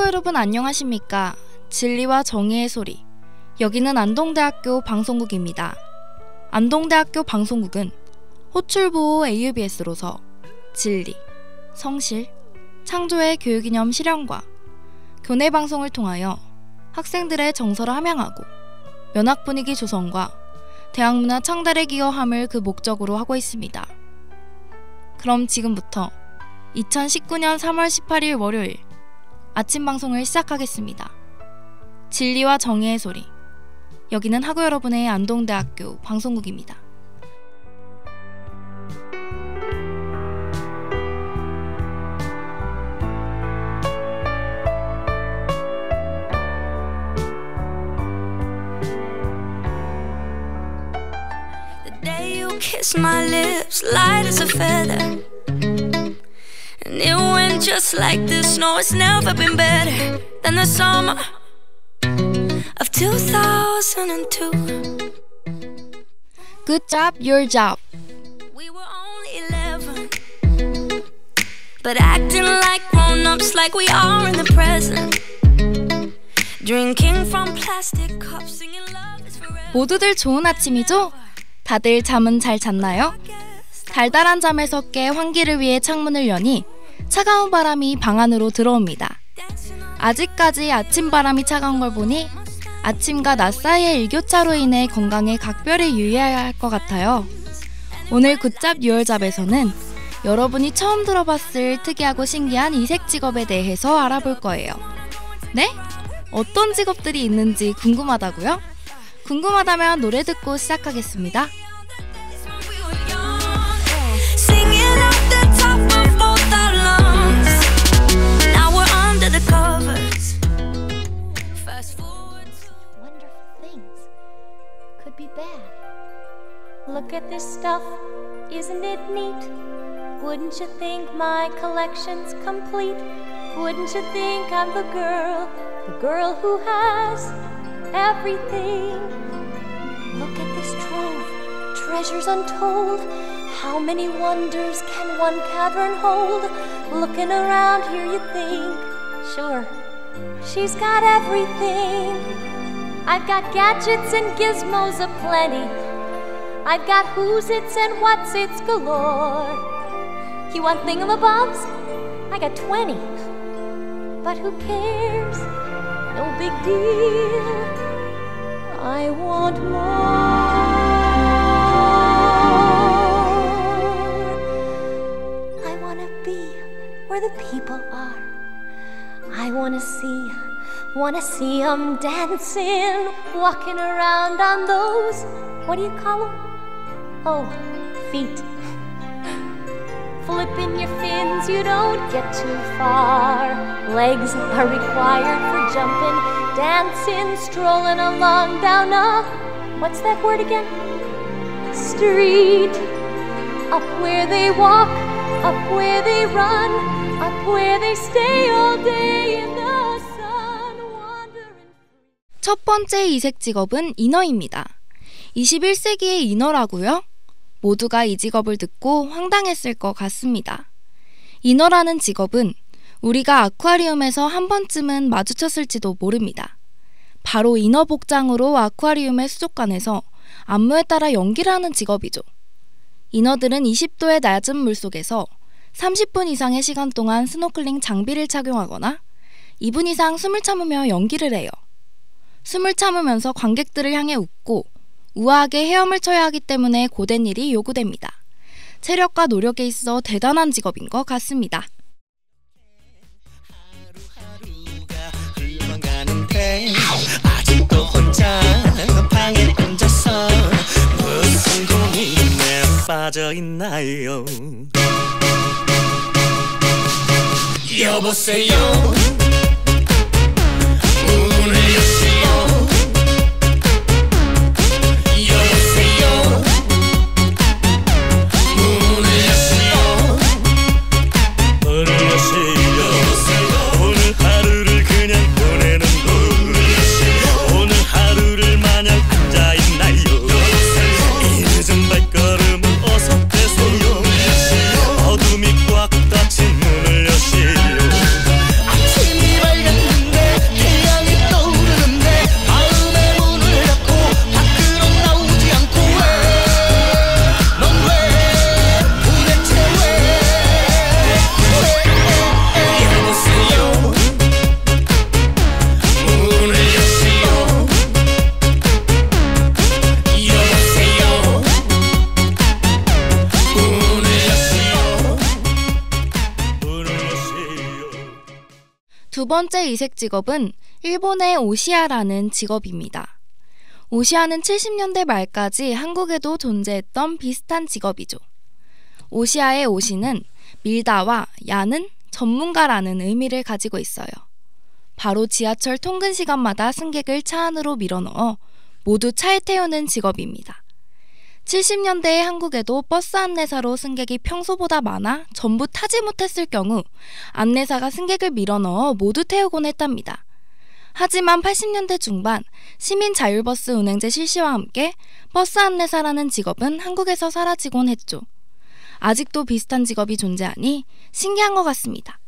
학우 여러분 안녕하십니까? 진리와 정의의 소리. 여기는 안동대학교 방송국입니다. 안동대학교 방송국은 호출보호 AUBS로서 진리, 성실, 창조의 교육이념 실현과 교내 방송을 통하여 학생들의 정서를 함양하고 면학 분위기 조성과 대학문화 창달에 기여함을 그 목적으로 하고 있습니다. 그럼 지금부터 2019년 3월 18일 월요일 아침 방송을 시작하겠습니다. 진리와 정의의 소리. 여기는 학우 여러분의 안동대학교 방송국입니다. Kiss my lips, light as a feather, and it went just like this. No, it's never been better than the summer of 2002. Good job, your job. We were only 11, but acting like grown-ups, like we are in the present. Drinking from plastic cups, singing love is forever. 모두들 좋은 아침이죠? 다들 잠은 잘 잤나요? 달달한 잠에서 깨 환기를 위해 창문을 여니 차가운 바람이 방 안으로 들어옵니다. 아직까지 아침 바람이 차가운 걸 보니 아침과 낮 사이의 일교차로 인해 건강에 각별히 유의해야 할 것 같아요. 오늘 굿잡 6월잡에서는 여러분이 처음 들어봤을 특이하고 신기한 이색 직업에 대해서 알아볼 거예요. 네? 어떤 직업들이 있는지 궁금하다고요? 궁금하다면 노래 듣고 시작하겠습니다. Look at this stuff, isn't it neat? Wouldn't you think my collection's complete? Wouldn't you think I'm the girl who has everything? Look at this trove, treasures untold. How many wonders can one cavern hold? Looking around here you think, sure, she's got everything. I've got gadgets and gizmos aplenty. I've got who's its and what's its galore. You want thingamabobs? I got 20. But who cares? No big deal. I want more. I wanna be where the people are. I wanna see 'em dancing, walking around on those, what do you call 'em? Oh, feet. Flipping your fins, you don't get too far. Legs are required for jumping, dancing, strolling along down a, what's that word again? Street. Up where they walk, up where they run, up where they stay all day in the sun, wandering. 첫 번째 이색 직업은 인어입니다. 21세기의 인어라고요? 모두가 이 직업을 듣고 황당했을 것 같습니다. 인어라는 직업은 우리가 아쿠아리움에서 한 번쯤은 마주쳤을지도 모릅니다. 바로 인어 복장으로 아쿠아리움의 수족관에서 안무에 따라 연기를 하는 직업이죠. 인어들은 20도의 낮은 물속에서 30분 이상의 시간 동안 스노클링 장비를 착용하거나 2분 이상 숨을 참으며 연기를 해요. 숨을 참으면서 관객들을 향해 웃고 우아하게 헤엄을 쳐야 하기 때문에 고된 일이 요구됩니다. 체력과 노력에 있어 대단한 직업인 것 같습니다. 아직도 혼자 방에 앉아서 무슨 고민에 빠져있나요? 여보세요, 문을 여시오. 어둠이 꽉 닫힌 문을 여시오. 아침이 밝 두 번째 이색 직업은 일본의 오시아라는 직업입니다. 오시아는 70년대 말까지 한국에도 존재했던 비슷한 직업이죠. 오시아의 오시는 밀다와 야는 전문가라는 의미를 가지고 있어요. 바로 지하철 통근 시간마다 승객을 차 안으로 밀어넣어 모두 차에 태우는 직업입니다. 70년대의 한국에도 버스 안내사로 승객이 평소보다 많아 전부 타지 못했을 경우 안내사가 승객을 밀어넣어 모두 태우곤 했답니다. 하지만 80년대 중반 시민 자율버스 운행제 실시와 함께 버스 안내사라는 직업은 한국에서 사라지곤 했죠. 아직도 비슷한 직업이 존재하니 신기한 것 같습니다.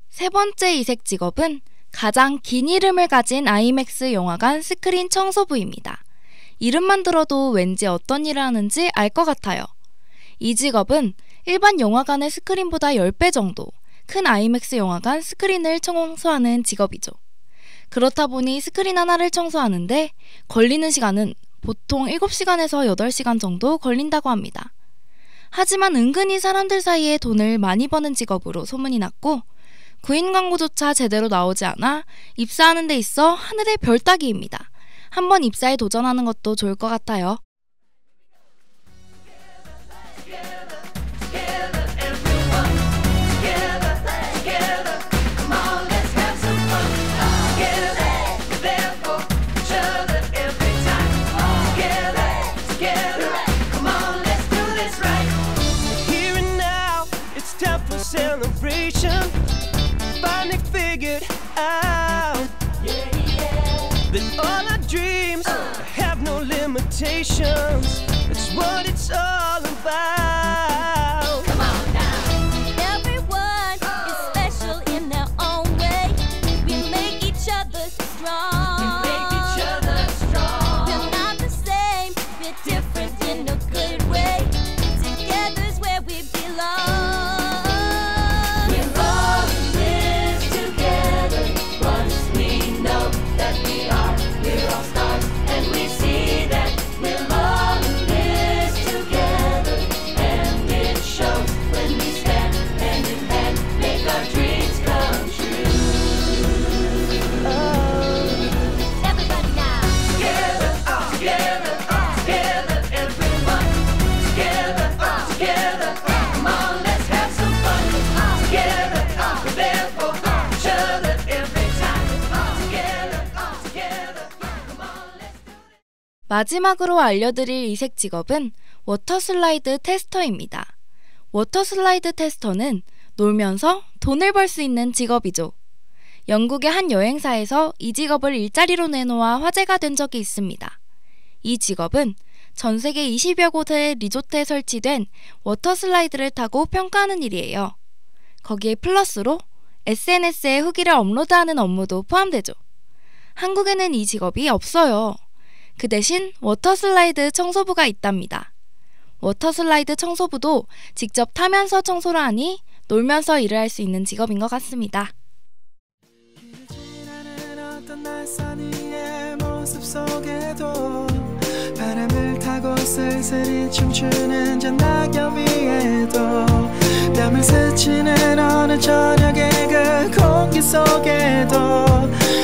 세 번째 이색 직업은 가장 긴 이름을 가진 아이맥스 영화관 스크린 청소부입니다. 이름만 들어도 왠지 어떤 일을 하는지 알 것 같아요. 이 직업은 일반 영화관의 스크린보다 10배 정도 큰 아이맥스 영화관 스크린을 청소하는 직업이죠. 그렇다 보니 스크린 하나를 청소하는데 걸리는 시간은 보통 7시간에서 8시간 정도 걸린다고 합니다. 하지만 은근히 사람들 사이에 돈을 많이 버는 직업으로 소문이 났고 구인 광고조차 제대로 나오지 않아 입사하는 데 있어 하늘의 별 따기입니다. 한번 입사에 도전하는 것도 좋을 것 같아요. Finally figured out that all our dreams have no limitations. It's what it's all about. Come on now. Everyone is special in their own way. We make each other strong. We make each other strong. We're not the same, we're different in a good way. Together's where we belong. 마지막으로 알려드릴 이색 직업은 워터슬라이드 테스터입니다. 워터슬라이드 테스터는 놀면서 돈을 벌 수 있는 직업이죠. 영국의 한 여행사에서 이 직업을 일자리로 내놓아 화제가 된 적이 있습니다. 이 직업은 전 세계 20여 곳의 리조트에 설치된 워터슬라이드를 타고 평가하는 일이에요. 거기에 플러스로 SNS에 후기를 업로드하는 업무도 포함되죠. 한국에는 이 직업이 없어요. 그 대신 워터슬라이드 청소부가 있답니다. 워터슬라이드 청소부도 직접 타면서 청소를 하니 놀면서 일을 할 수 있는 직업인 것 같습니다. 바람을 타고 쓸쓸히 춤추는 저 낙엽 위에도 뺨을 스치는 어느 저녁의 그 공기 속에도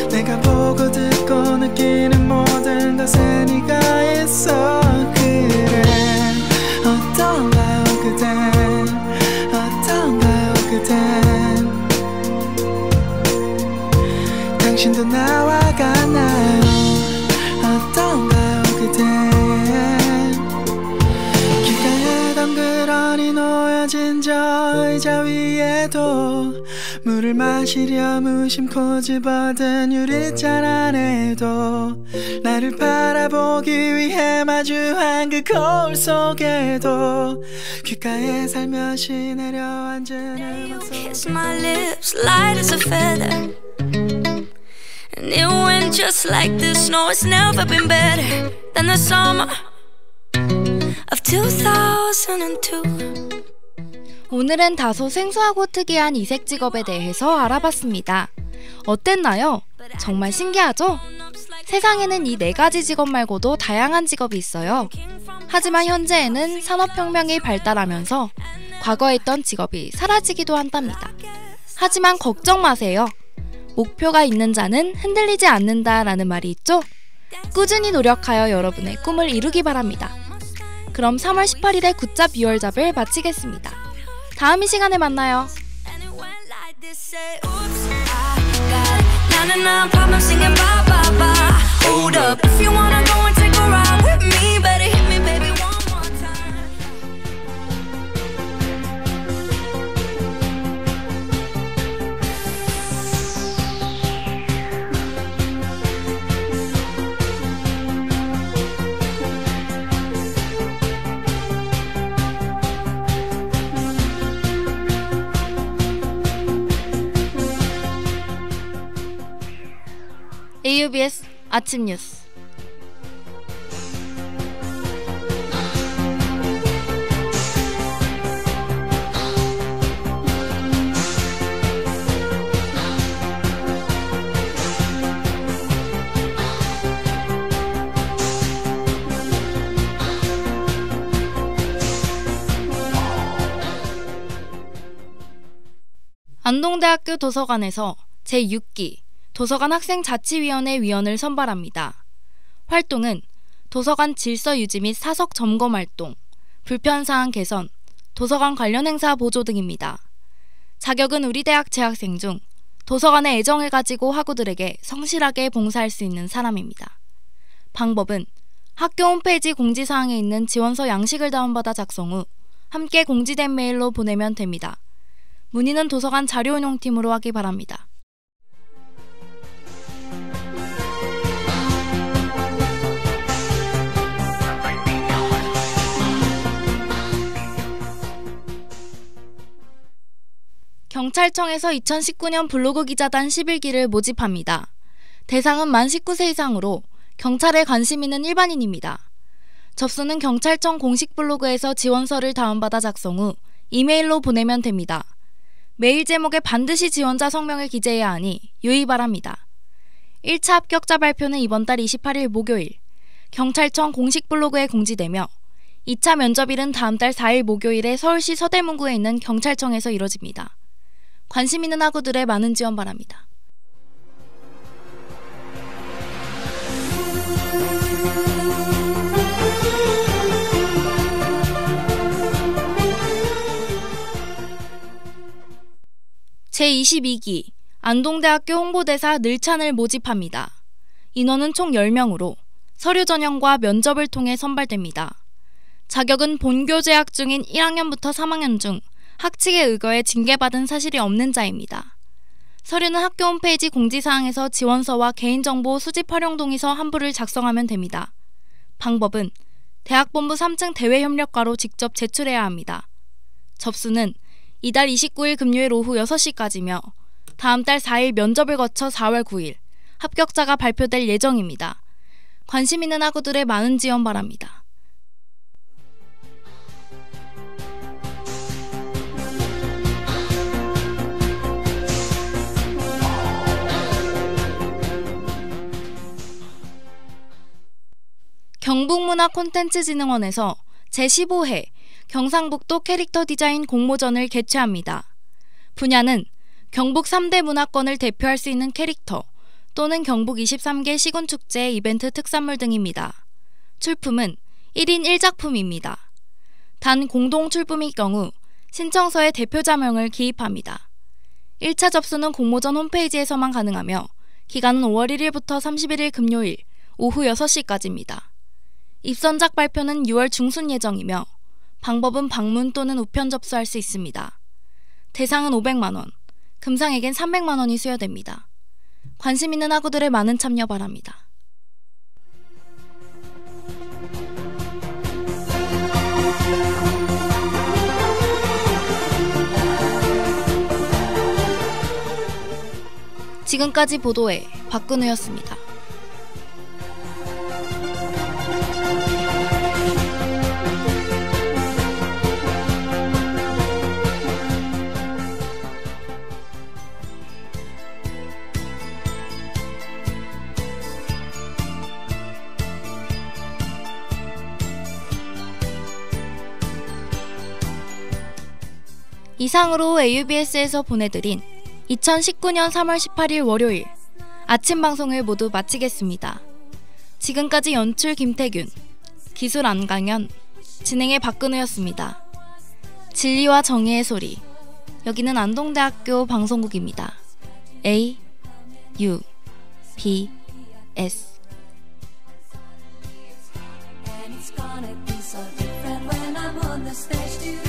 내가 보고 듣고 느끼는 모든 것에 네가 있어. 그래 어떤가요 그댄 어떤가요 그댄 당신도 나와 같나요 어떤가요 그댄 길가에 덩그러니 놓여진 저 의자 위에도 물을 마시려 무심코 집어든 유리잔 안에도 나를 바라보기 위해 마주한 그 거울 속에도 귓가에 살며시 내려앉은 You kiss my lips light as a feather And it went just like the snow. It's never been better than the summer of 2002. 오늘은 다소 생소하고 특이한 이색 직업에 대해서 알아봤습니다. 어땠나요? 정말 신기하죠? 세상에는 이 4가지 직업 말고도 다양한 직업이 있어요. 하지만 현재에는 산업혁명이 발달하면서 과거에 있던 직업이 사라지기도 한답니다. 하지만 걱정 마세요. 목표가 있는 자는 흔들리지 않는다라는 말이 있죠? 꾸준히 노력하여 여러분의 꿈을 이루기 바랍니다. 그럼 3월 18일에 굿잡 2월잡을 마치겠습니다. 다음 이 시간에 만나요. AUBS 아침 뉴스. 안동대학교 도서관에서 제6기 도서관 학생자치위원회 위원을 선발합니다. 활동은 도서관 질서 유지 및 사석 점검 활동, 불편사항 개선, 도서관 관련 행사 보조 등입니다. 자격은 우리 대학 재학생 중 도서관에 애정을 가지고 학우들에게 성실하게 봉사할 수 있는 사람입니다. 방법은 학교 홈페이지 공지사항에 있는 지원서 양식을 다운받아 작성 후 함께 공지된 메일로 보내면 됩니다. 문의는 도서관 자료운용팀으로 하기 바랍니다. 경찰청에서 2019년 블로그 기자단 11기를 모집합니다. 대상은 만 19세 이상으로 경찰에 관심 있는 일반인입니다. 접수는 경찰청 공식 블로그에서 지원서를 다운받아 작성 후 이메일로 보내면 됩니다. 메일 제목에 반드시 지원자 성명을 기재해야 하니 유의 바랍니다. 1차 합격자 발표는 이번 달 28일 목요일 경찰청 공식 블로그에 공지되며 2차 면접일은 다음 달 4일 목요일에 서울시 서대문구에 있는 경찰청에서 이뤄집니다. 관심 있는 학우들의 많은 지원 바랍니다. 제22기 안동대학교 홍보대사 늘찬을 모집합니다. 인원은 총 10명으로 서류 전형과 면접을 통해 선발됩니다. 자격은 본교 재학 중인 1학년부터 3학년 중 학칙에 의거해 징계받은 사실이 없는 자입니다. 서류는 학교 홈페이지 공지사항에서 지원서와 개인정보 수집 활용 동의서 한 부를 작성하면 됩니다. 방법은 대학본부 3층 대외협력과로 직접 제출해야 합니다. 접수는 이달 29일 금요일 오후 6시까지며 다음 달 4일 면접을 거쳐 4월 9일 합격자가 발표될 예정입니다. 관심 있는 학우들의 많은 지원 바랍니다. 경북문화콘텐츠진흥원에서 제15회 경상북도 캐릭터 디자인 공모전을 개최합니다. 분야는 경북 3대 문화권을 대표할 수 있는 캐릭터 또는 경북 23개 시군축제 이벤트 특산물 등입니다. 출품은 1인 1작품입니다. 단 공동 출품일 경우 신청서에 대표자명을 기입합니다. 1차 접수는 공모전 홈페이지에서만 가능하며 기간은 5월 1일부터 31일 금요일 오후 6시까지입니다. 입선작 발표는 6월 중순 예정이며 방법은 방문 또는 우편 접수할 수 있습니다. 대상은 500만원, 금상에겐 300만원이 수여됩니다. 관심 있는 학우들의 많은 참여 바랍니다. 지금까지 보도해 박근우였습니다. 이상으로 AUBS에서 보내드린 2019년 3월 18일 월요일 아침 방송을 모두 마치겠습니다. 지금까지 연출 김태균, 기술 안강현, 진행의 박근우였습니다. 진리와 정의의 소리, 여기는 안동대학교 방송국입니다. AUBS And it's gonna be so different when I'm on the stage.